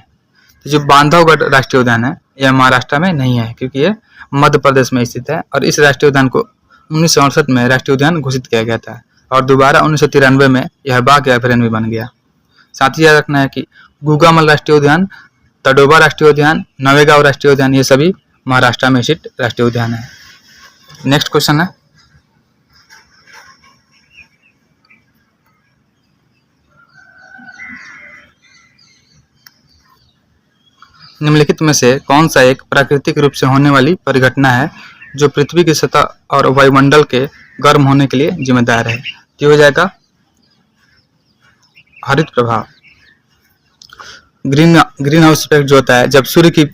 तो जो बांधवगढ़ राष्ट्रीय उद्यान है यह महाराष्ट्र में नहीं है, क्योंकि यह मध्य प्रदेश में स्थित है। और इस राष्ट्रीय उद्यान को 1968 में राष्ट्रीय उद्यान घोषित किया गया था, और दोबारा 1993 में यह बाघ अभयारण्य बन गया। साथ ही याद रखना है कि गुगामल राष्ट्रीय उद्यान, तडोबा राष्ट्रीय उद्यान, नवेगांव राष्ट्रीय उद्यान ये सभी महाराष्ट्र में स्थित राष्ट्रीय उद्यान है। नेक्स्ट क्वेश्चन है, निम्नलिखित में से कौन सा एक प्राकृतिक रूप से होने वाली परिघटना है जो पृथ्वी की सतह और वायुमंडल के गर्म होने के लिए जिम्मेदार है? तो हो जाएगा हरित प्रभाव। ग्रीन हाउस इफेक्ट जो होता है, जब सूर्य की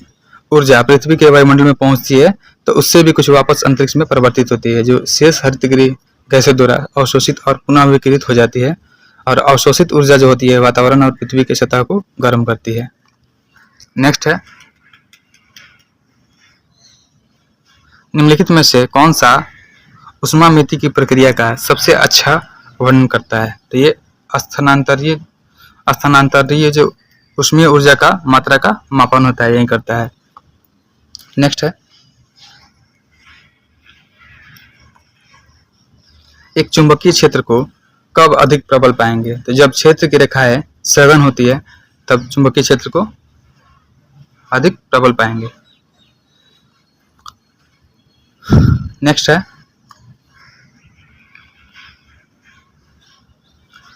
ऊर्जा पृथ्वी के वायुमंडल में पहुंचती है तो उससे भी कुछ वापस अंतरिक्ष में परिवर्तित होती है, जो शेष हरितगृह गैसों द्वारा अवशोषित और पुनः विकिरित हो जाती है। और अवशोषित ऊर्जा जो होती है वातावरण और पृथ्वी की सतह को गर्म करती है। नेक्स्ट है, निम्नलिखित में से कौन सा ऊष्मामिति की प्रक्रिया का सबसे अच्छा वर्णन करता है? तो ये स्थानांतरीय जो ऊष्मीय ऊर्जा का मात्रा का मापन होता है यही करता है। नेक्स्ट है, एक चुंबकीय क्षेत्र को कब अधिक प्रबल पाएंगे? तो जब क्षेत्र की रेखाएं सघन होती है तब चुंबकीय क्षेत्र को अधिक प्रबल पाएंगे। नेक्स्ट है,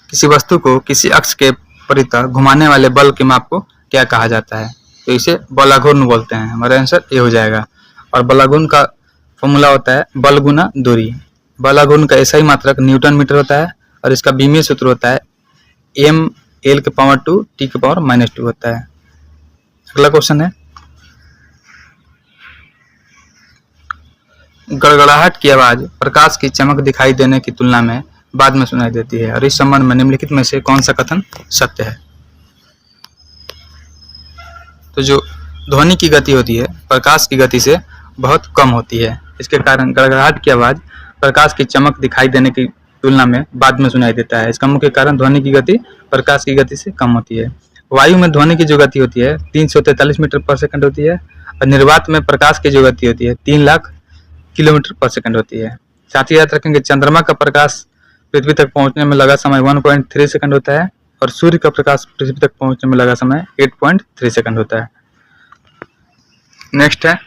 किसी वस्तु को किसी अक्ष के परितः घुमाने वाले बल के माप को क्या कहा जाता है? तो इसे बलाघूर्ण बोलते हैं। हमारा आंसर ये हो जाएगा। और बलाघूर्ण का फॉर्मूला होता है बल गुना दूरी। बलाघूर्ण का एसआई मात्रक न्यूटन मीटर होता है, और इसका बीमीय सूत्र होता है m(l)2 t⁻⁻² होता है। अगला क्वेश्चन है, गड़गड़ाहट की आवाज प्रकाश की चमक दिखाई देने की तुलना में बाद में सुनाई देती है, और इस संबंध में निम्नलिखित में से कौन सा कथन सत्य है? तो जो ध्वनि की गति होती है प्रकाश की गति से बहुत कम होती है, इसके कारण गड़गड़ाहट की आवाज प्रकाश की चमक दिखाई देने की तुलना में बाद में सुनाई देता है। इसका मुख्य कारण ध्वनि की गति प्रकाश की गति से कम होती है। वायु में ध्वनि की जो गति होती है 343 मीटर पर सेकंड होती है, और निर्वात में प्रकाश की जो गति होती है 3 लाख किलोमीटर पर सेकंड होती है। साथ ही याद रखेंगे चंद्रमा का प्रकाश पृथ्वी तक पहुंचने में लगा समय 1.3 सेकंड होता है, और सूर्य का प्रकाश पृथ्वी तक पहुंचने में लगा समय 8.3 सेकंड होता है। नेक्स्ट है,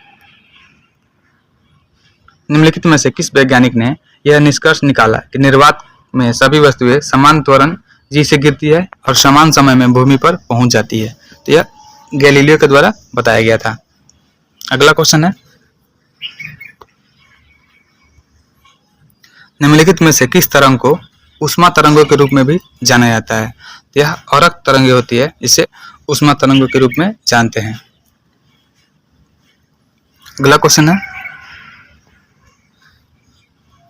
निम्नलिखित में से किस वैज्ञानिक ने यह निष्कर्ष निकाला कि निर्वात में सभी वस्तुएं समान त्वरण जी से गिरती है और समान समय में भूमि पर पहुंच जाती है? तो यह गैलीलियो के द्वारा बताया गया था। अगला क्वेश्चन है, निम्नलिखित में से किस तरंग को ऊष्मा तरंगों के रूप में भी जाना जाता है? तो यह औरक तरंगे होती है, इसे ऊष्मा तरंगों के रूप में जानते हैं। अगला क्वेश्चन है,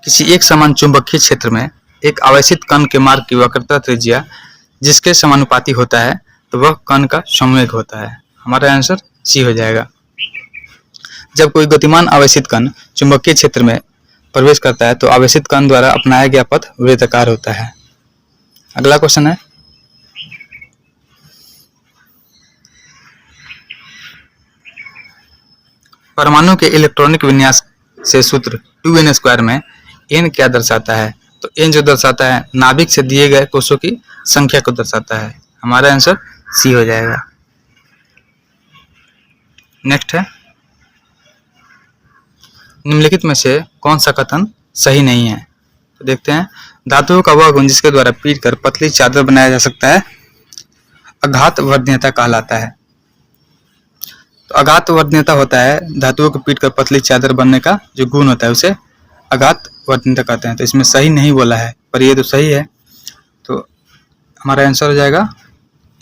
किसी एक समान चुंबकीय क्षेत्र में एक आवेशित कण के मार्ग की वक्रता त्रिज्या जिसके समानुपाती होता है तो वह कण का संवेग होता है। हमारा आंसर सी हो जाएगा। जब कोई गतिमान आवेशित कण चुंबकीय क्षेत्र में प्रवेश करता है तो आवेशित कण द्वारा अपनाया गया पथ वृत्ताकार होता है। अगला क्वेश्चन है, परमाणु के इलेक्ट्रॉनिक विन्यास से सूत्र 2n² में n क्या दर्शाता है? तो n जो दर्शाता है नाभिक से दिए गए कोषों की संख्या को दर्शाता है। हमारा आंसर सी हो जाएगा। नेक्स्ट है, निम्नलिखित में से कौन सा कथन सही नहीं है? तो देखते हैं, धातुओं का वह गुण जिसके द्वारा पीट कर पतली चादर बनाया जा सकता है अघात वर्धनीयता कहलाता है। तो अघात वर्धनीयता होता है धातुओं को पीट कर पतली चादर बनने का जो गुण होता है उसे अघात वर्धनीयता कहते हैं। तो इसमें सही नहीं बोला है, पर ये तो सही है। तो हमारा आंसर हो जाएगा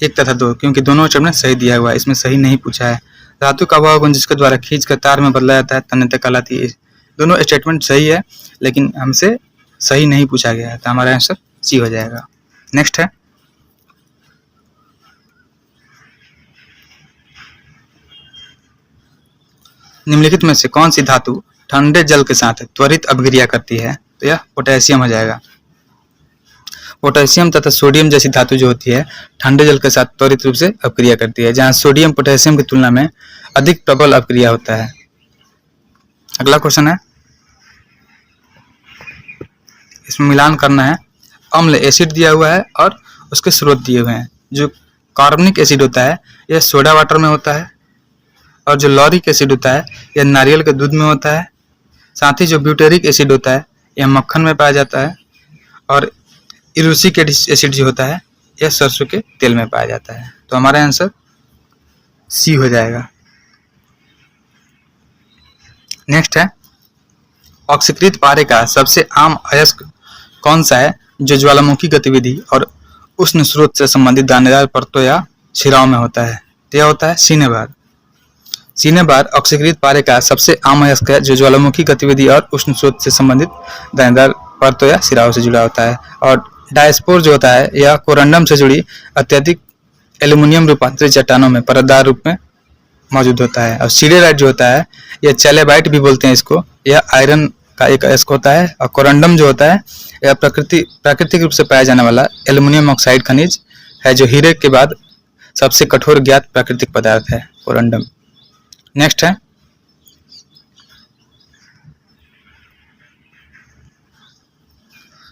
1 तथा 2, क्योंकि दोनों ऑप्शन में सही दिया हुआ है, इसमें सही नहीं पूछा है। धातु का वह गुण जिसके द्वारा खींच कर तार में बदला जाता है तन्यता कहलाती है। दोनों स्टेटमेंट सही है, लेकिन हमसे सही नहीं पूछा गया है, तो हमारा आंसर सी हो जाएगा। नेक्स्ट है, निम्नलिखित में से कौन सी धातु ठंडे जल के साथ त्वरित अपक्रिया करती है? तो यह पोटेशियम हो जाएगा। पोटेशियम तथा सोडियम जैसी धातु जो होती है ठंडे जल के साथ त्वरित रूप से अपक्रिया करती है, जहां सोडियम पोटेशियम की तुलना में अधिक प्रबल अपक्रिया होता है। अगला क्वेश्चन है, इसमें मिलान करना है। अम्ल एसिड दिया हुआ है और उसके स्रोत दिए हुए हैं। जो कार्बनिक एसिड होता है यह सोडा वाटर में होता है, और जो लॉरिक एसिड होता है यह नारियल के दूध में होता है। साथ ही जो ब्यूटेरिक एसिड होता है यह मक्खन में पाया जाता है, और इरूसिक एसिड जो होता है यह सरसों के तेल में पाया जाता है। तो हमारा आंसर सी हो जाएगा। नेक्स्ट है, ऑक्सीकृत पारे का सबसे आम अयस्क कौन सा है जो ज्वालामुखी गतिविधि और उष्ण स्रोत से संबंधित दानेदार परतों या शिराओं में होता है? तो यह होता है सिनेबार। सिनेबार ऑक्सीकृत पारे का सबसे आम अयस्क है जो ज्वालामुखी गतिविधि और उष्ण स्रोत से संबंधित दानेदार परतों या शिराओं से जुड़ा होता है। और डायस्पोर जो होता है यह कोरंडम से जुड़ी अत्यधिक एल्यूमिनियम रूपांतरित चट्टानों में परतदार रूप में मौजूद होता है। और सिडेराइट जो होता है यह चैलेबाइट भी बोलते हैं इसको, यह आयरन का एक अयस्क होता है। और कोरंडम जो होता है यह प्राकृतिक रूप से पाया जाने वाला एल्यूमिनियम ऑक्साइड खनिज है जो हीरे के बाद सबसे कठोर ज्ञात प्राकृतिक पदार्थ है, कोरंडम। नेक्स्ट है,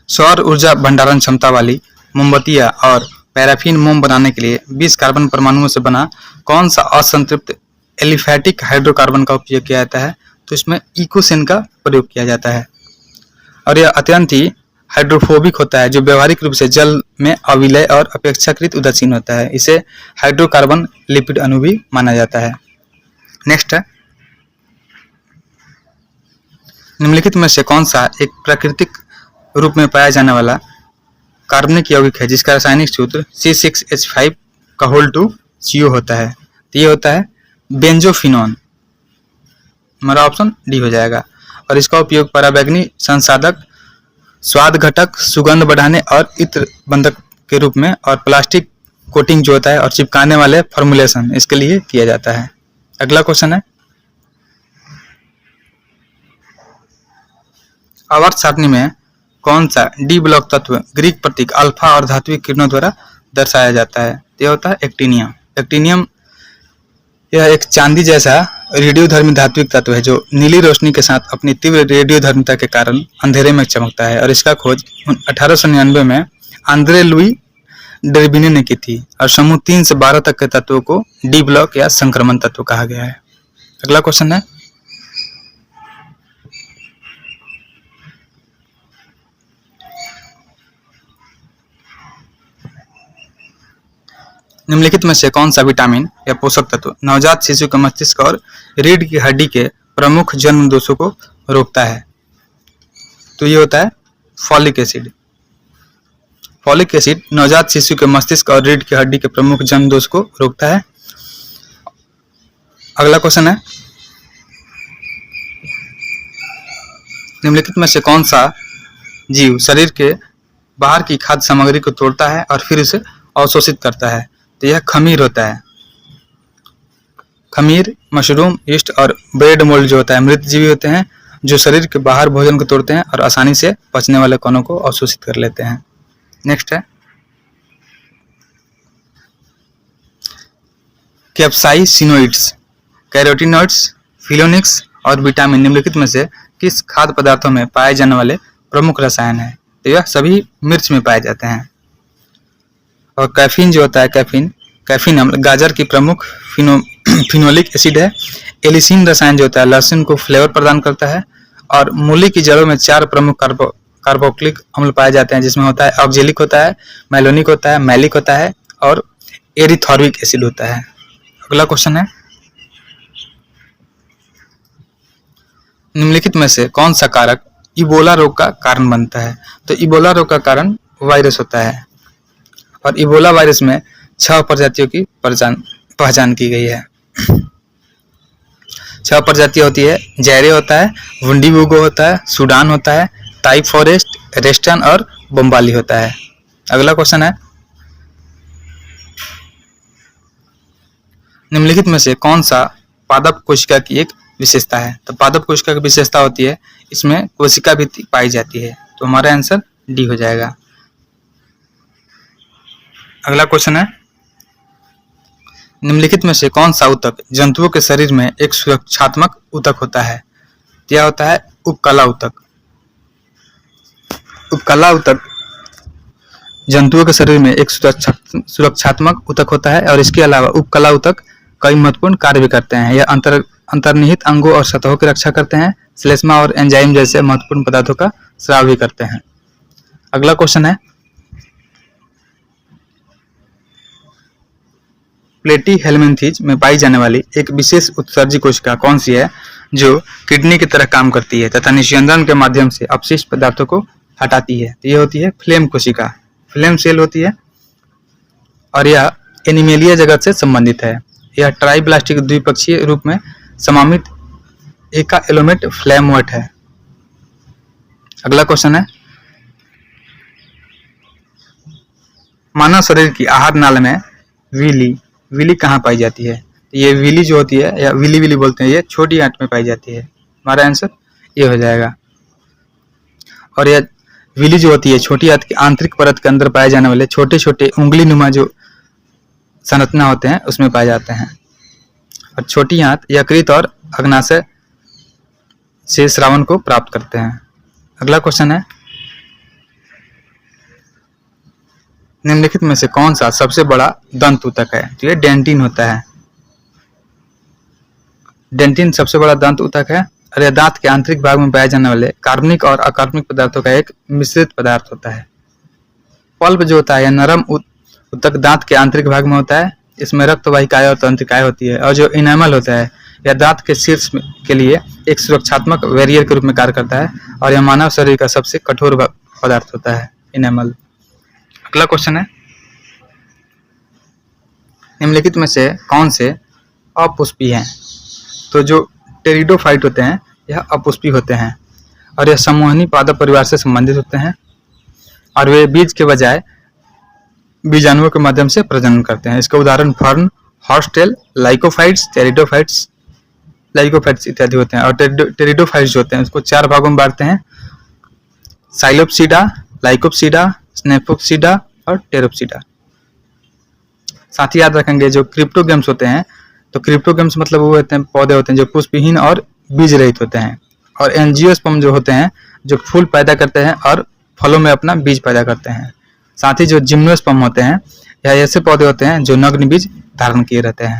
सौर ऊर्जा भंडारण क्षमता वाली मोमबत्तियां और पैराफिन मोम बनाने के लिए 20 कार्बन परमाणुओं से बना कौन सा असंतृप्त एलिफैटिक हाइड्रोकार्बन का उपयोग किया जाता है? तो इसमें इकोसेन का प्रयोग किया जाता है। और यह अत्यंत ही हाइड्रोफोबिक होता है जो व्यवहारिक रूप से जल में अविलय और अपेक्षाकृत उदासीन होता है। इसे हाइड्रोकार्बन लिपिड अणु भी माना जाता है। नेक्स्ट है, निम्नलिखित में से कौन सा एक प्राकृतिक रूप में पाया जाने वाला कार्बनिक यौगिक है जिसका रासायनिक सूत्र C6H5 का होल 2 CO होता है? तो ये होता है बेंजोफिनोन। हमारा ऑप्शन डी हो जाएगा। और इसका उपयोग पराबैंगनी संसाधक, स्वाद घटक, सुगंध बढ़ाने और इत्र बंधक के रूप में, और प्लास्टिक कोटिंग जो होता है और चिपकाने वाले फॉर्मुलेशन इसके लिए किया जाता है। अगला क्वेश्चन है, आवर्त सारणी में कौन सा डी ब्लॉक तत्व ग्रीक प्रतीक अल्फा और धात्विक किरणों द्वारा दर्शाया जाता है? तो यह होता है एक्टिनियम। एक्टिनियम यह एक चांदी जैसा रेडियोधर्मी धात्विक तत्व है जो नीली रोशनी के साथ अपनी तीव्र रेडियोधर्मिता के कारण अंधेरे में चमकता है। और इसका खोज 1899 में आंद्रे लुई डर्बिने ने की थी। और समूह 3 से 12 तक के तत्वों को डी ब्लॉक या संक्रमण तत्व कहा गया है। अगला क्वेश्चन है, निम्नलिखित में से कौन सा विटामिन या पोषक तत्व नवजात शिशु के मस्तिष्क और रीढ़ की हड्डी के प्रमुख जन्म दोषों को रोकता है? तो ये होता है फॉलिक एसिड। फॉलिक एसिड नवजात शिशु के मस्तिष्क और रीढ़ की हड्डी के प्रमुख जन्म दोष को रोकता है। अगला क्वेश्चन है, निम्नलिखित में से कौन सा जीव शरीर के बाहर की खाद्य सामग्री को तोड़ता है और फिर उसे अवशोषित करता है? तो यह खमीर होता है। खमीर, मशरूम, यीस्ट और ब्रेड मोल्ड जो होता है मृत जीवी होते हैं जो शरीर के बाहर भोजन को तोड़ते हैं और आसानी से पचने वाले कणों को अवशोषित कर लेते हैं। नेक्स्ट है, कैप्साइसिनोइड्स, कैरोटीनॉइड्स, फिलोनिक्स और विटामिन निम्नलिखित में से किस खाद्य पदार्थों में पाए जाने वाले प्रमुख रसायन है? तो यह सभी मिर्च में पाए जाते हैं। और कैफीन जो होता है, कैफीन अम्ल गाजर की प्रमुख फिनोलिक एसिड है। एलिसिन रसायन जो होता है लहसुन को फ्लेवर प्रदान करता है। और मूली की जड़ों में 4 प्रमुख कार्बोक्सिलिक अम्ल पाए जाते हैं जिसमें होता है ऑक्जेलिक होता है, मैलोनिक होता है, मैलिक होता है और एरिथॉर्बिक एसिड होता है। अगला क्वेश्चन है, निम्नलिखित में से कौन सा कारक इबोला रोग का कारण बनता है? तो इबोला रोग का कारण वायरस होता है और इबोला वायरस में 6 प्रजातियों की पहचान की गई है। 6 प्रजातियां होती है, जैरे होता है, वुंडीबुगो होता है, सूडान होता है, टाई फॉरेस्ट, रेस्टन और बम्बाली होता है। अगला क्वेश्चन है, निम्नलिखित में से कौन सा पादप कोशिका की एक विशेषता है? तो पादप कोशिका की विशेषता होती है इसमें कोशिका भी पाई जाती है। तो हमारा आंसर डी हो जाएगा। अगला क्वेश्चन है, निम्नलिखित में से कौन सा ऊतक जंतुओं के शरीर में एक सुरक्षात्मक ऊतक होता है? यह होता है उपकला ऊतक। उपकला ऊतक जंतुओं के शरीर में एक सुरक्षात्मक ऊतक होता है और इसके अलावा उपकला ऊतक कई महत्वपूर्ण कार्य भी करते हैं। यह अंतर्निहित अंगों और सतहों की रक्षा करते हैं, श्लेष्मा और एंजाइम जैसे महत्वपूर्ण पदार्थों का स्राव भी करते हैं। अगला क्वेश्चन है, प्लेटीहेल्मिन्थेज में पाई जाने वाली एक विशेष उत्सर्जी कोशिका कौन सी है जो किडनी की तरह काम करती है तथा निस्यंदन के माध्यम से अपशिष्ट पदार्थों को हटाती है? तो ये होती है फ्लेम कोशिका, फ्लेम सेल होती है और यह एनिमेलिया जगत से संबंधित है। यह ट्राइब्लास्टिक द्विपक्षीय रूप में समामित एका एलोमेट फ्लेमवर्ट है। अगला क्वेश्चन है, मानव शरीर की आहार नाल में विली कहाँ पाई जाती है? ये विली जो होती है या विली बोलते हैं, ये छोटी आंत में पाई जाती है। हमारा आंसर ये हो जाएगा। और यह विली जो होती है छोटी आंत की आंतरिक परत के अंदर पाए जाने वाले छोटे छोटे उंगली नुमा जो संरचना होते हैं उसमें पाए जाते हैं। और छोटी आंत यकृत और अग्नाशय से स्रावन को प्राप्त करते हैं। अगला क्वेश्चन है, निम्नलिखित में से कौन सा सबसे बड़ा दंत ऊतक है? तो ये डेंटिन होता है। डेंटिन सबसे बड़ा दंत ऊतक है और यह दांत के आंतरिक भाग में पाए जाने वाले कार्बनिक और अकार्बनिक पदार्थों का एक मिश्रित पदार्थ होता है। पल्प जो होता है यह नरम ऊतक दांत के आंतरिक भाग में होता है। इसमें रक्त वाहिकाएं और तंत्रिकाएं होती है। और जो इनेमल होता है यह दांत के शीर्ष के लिए एक सुरक्षात्मक बैरियर के रूप में कार्य करता है और यह मानव शरीर का सबसे कठोर पदार्थ होता है, इनेमल। अगला क्वेश्चन है, निम्नलिखित में से कौन से अपुष्पी हैं? तो जो टेरिडोफाइट होते हैं यह अपुष्पी होते हैं और यह समूहनी पादप परिवार से संबंधित होते हैं और वे बीज के बजाय बीजाणुओं के माध्यम से प्रजनन करते हैं। इसका उदाहरण फर्न, हॉर्सटेल, लाइकोफाइट्स, लाइकोफाइट्स इत्यादि होते हैं। और टेरिडोफाइट्स जो होते हैं उसको 4 भागों में बांटते हैं, साइलोप्सिडा, लाइकोप्सिडा, स्नेपोप्सिडा और टेरोप्सिडा। साथ ही याद रखेंगे जो क्रिप्टोगेम्स होते हैं, तो क्रिप्टोगेम्स मतलब वो होते हैं पौधे होते हैं जो पुष्पहीन और बीज रहित होते हैं। और एंजियोस्पर्म जो होते हैं जो फूल पैदा करते हैं और फलों में अपना बीज पैदा करते हैं। साथ ही जो जिम्नोस्पर्म होते हैं यह ऐसे पौधे होते हैं जो नग्न बीज धारण किए रहते हैं।